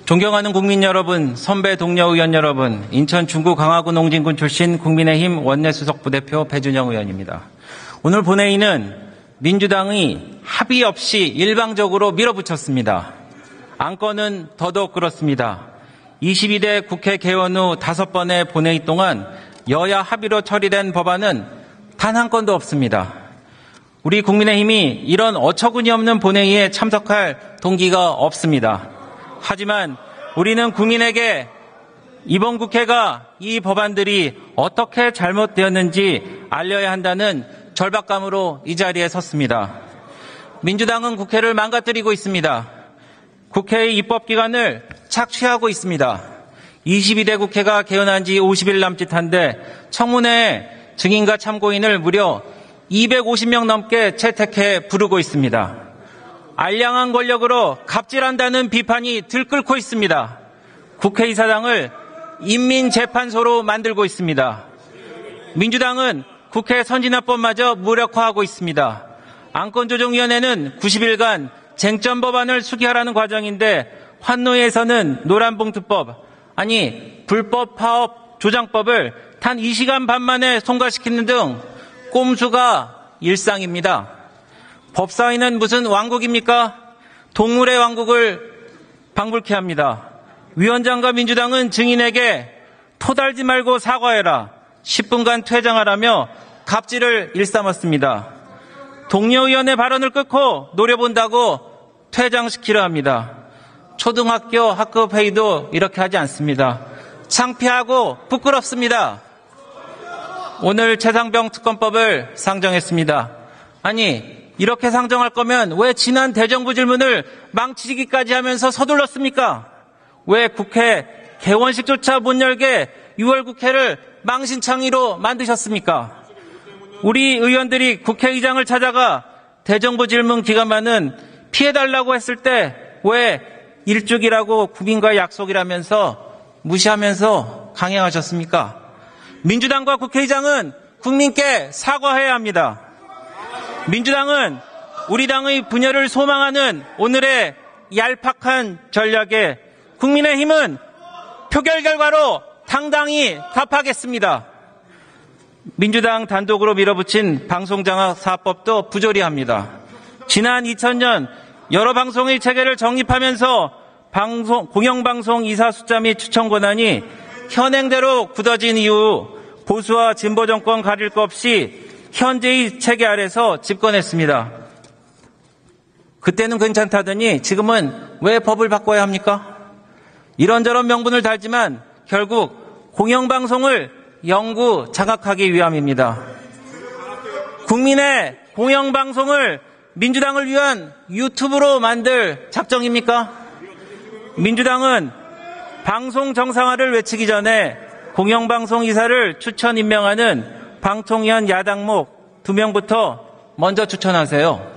존경하는 국민 여러분, 선배 동료 의원 여러분, 인천 중구 강화구 농진군 출신 국민의힘 원내수석 부대표 배준영 의원입니다. 오늘 본회의는 민주당이 합의 없이 일방적으로 밀어붙였습니다. 안건은 더더욱 그렇습니다. 22대 국회 개원 후 5번의 본회의 동안 여야 합의로 처리된 법안은 단 한 건도 없습니다. 우리 국민의힘이 이런 어처구니 없는 본회의에 참석할 동기가 없습니다. 하지만 우리는 국민에게 이번 국회가 이 법안들이 어떻게 잘못되었는지 알려야 한다는 절박감으로 이 자리에 섰습니다. 민주당은 국회를 망가뜨리고 있습니다. 국회의 입법기간을 착취하고 있습니다. 22대 국회가 개원한 지 50일 남짓한데 청문회에 증인과 참고인을 무려 250명 넘게 채택해 부르고 있습니다. 알량한 권력으로 갑질한다는 비판이 들끓고 있습니다. 국회의사당을 인민재판소로 만들고 있습니다. 민주당은 국회 선진화법마저 무력화하고 있습니다. 안건조정위원회는 90일간 쟁점 법안을 수기하라는 과정인데 환노위에서는 노란봉투법, 아니 불법 파업 조장법을 단 2시간 반 만에 통과시키는 등 꼼수가 일상입니다. 법사위는 무슨 왕국입니까? 동물의 왕국을 방불케 합니다. 위원장과 민주당은 증인에게 토달지 말고 사과해라, 10분간 퇴장하라며 갑질을 일삼았습니다. 동료 의원의 발언을 끊고 노려본다고 퇴장시키려 합니다. 초등학교 학급 회의도 이렇게 하지 않습니다. 창피하고 부끄럽습니다. 오늘 최상병 특검법을 상정했습니다. 아니, 이렇게 상정할 거면 왜 지난 대정부 질문을 망치기까지 하면서 서둘렀습니까? 왜 국회 개원식조차 못 열게 6월 국회를 망신창이로 만드셨습니까? 우리 의원들이 국회의장을 찾아가 대정부 질문 기간만은 피해달라고 했을 때 왜 일주기라고 국민과 약속이라면서 무시하면서 강행하셨습니까? 민주당과 국회의장은 국민께 사과해야 합니다. 민주당은 우리 당의 분열을 소망하는 오늘의 얄팍한 전략에 국민의힘은 표결 결과로 당당히 답하겠습니다. 민주당 단독으로 밀어붙인 방송장악 사법도 부조리합니다. 지난 2000년 여러 방송의 체계를 정립하면서 공영방송 이사 숫자 및 추천 권한이 현행대로 굳어진 이후 보수와 진보 정권 가릴 것 없이 현재의 체계 아래서 집권했습니다. 그때는 괜찮다더니 지금은 왜 법을 바꿔야 합니까? 이런저런 명분을 달지만 결국 공영방송을 영구 장악하기 위함입니다. 국민의 공영방송을 민주당을 위한 유튜브로 만들 작정입니까? 민주당은 방송 정상화를 외치기 전에 공영방송 이사를 추천 임명하는 방통위원 야당목 2명부터 먼저 추천하세요.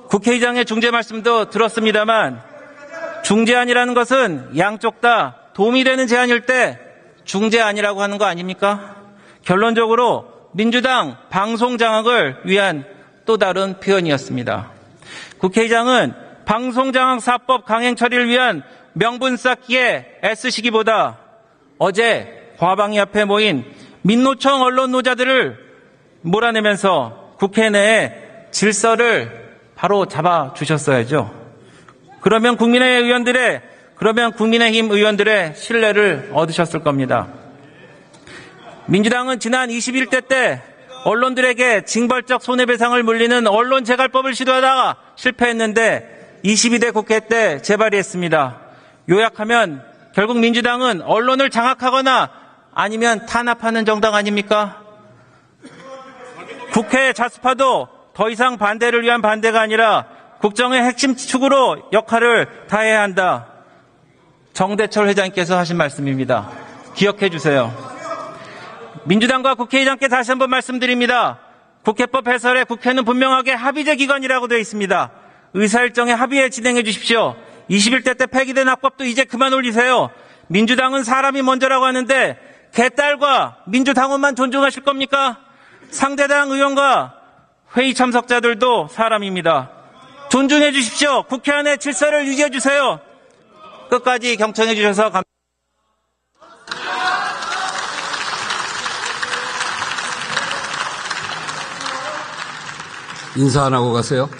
국회의장의 중재 말씀도 들었습니다만 중재안이라는 것은 양쪽 다 도움이 되는 제안일 때 중재안이라고 하는 거 아닙니까? 결론적으로 민주당 방송 장악을 위한 또 다른 표현이었습니다. 국회의장은 방송 장악 사법 강행 처리를 위한 명분 쌓기에 애쓰시기보다 어제 과방위 앞에 모인 민노총 언론 노자들을 몰아내면서 국회 내에 질서를 바로 잡아주셨어야죠. 그러면 국민의힘 의원들의 신뢰를 얻으셨을 겁니다. 민주당은 지난 21대 때 언론들에게 징벌적 손해배상을 물리는 언론재갈법을 시도하다가 실패했는데 22대 국회 때 재발의했습니다. 요약하면 결국 민주당은 언론을 장악하거나 아니면 탄압하는 정당 아닙니까? 국회 자수파도 더 이상 반대를 위한 반대가 아니라 국정의 핵심 축으로 역할을 다해야 한다. 정대철 회장님께서 하신 말씀입니다. 기억해 주세요. 민주당과 국회의장께 다시 한번 말씀드립니다. 국회법 해설에 국회는 분명하게 합의제 기관이라고 되어 있습니다. 의사일정에 합의해 진행해 주십시오. 21대 때 폐기된 합법도 이제 그만 올리세요. 민주당은 사람이 먼저라고 하는데 개딸과 민주당원만 존중하실 겁니까? 상대당 의원과 회의 참석자들도 사람입니다. 존중해 주십시오. 국회 안에 질서를 유지해 주세요. 끝까지 경청해 주셔서 감사합니다. 인사 안 하고 가세요.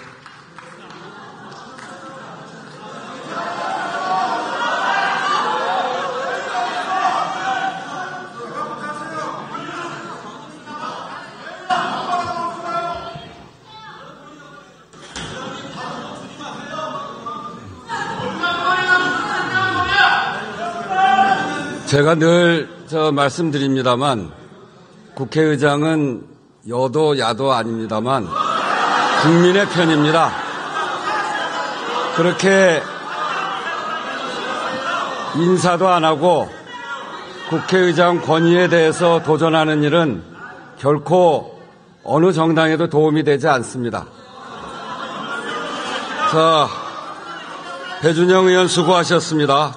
제가 늘 말씀드립니다만 국회의장은 여도 야도 아닙니다만 국민의 편입니다. 그렇게 인사도 안 하고 국회의장 권위에 대해서 도전하는 일은 결코 어느 정당에도 도움이 되지 않습니다. 자, 배준영 의원 수고하셨습니다.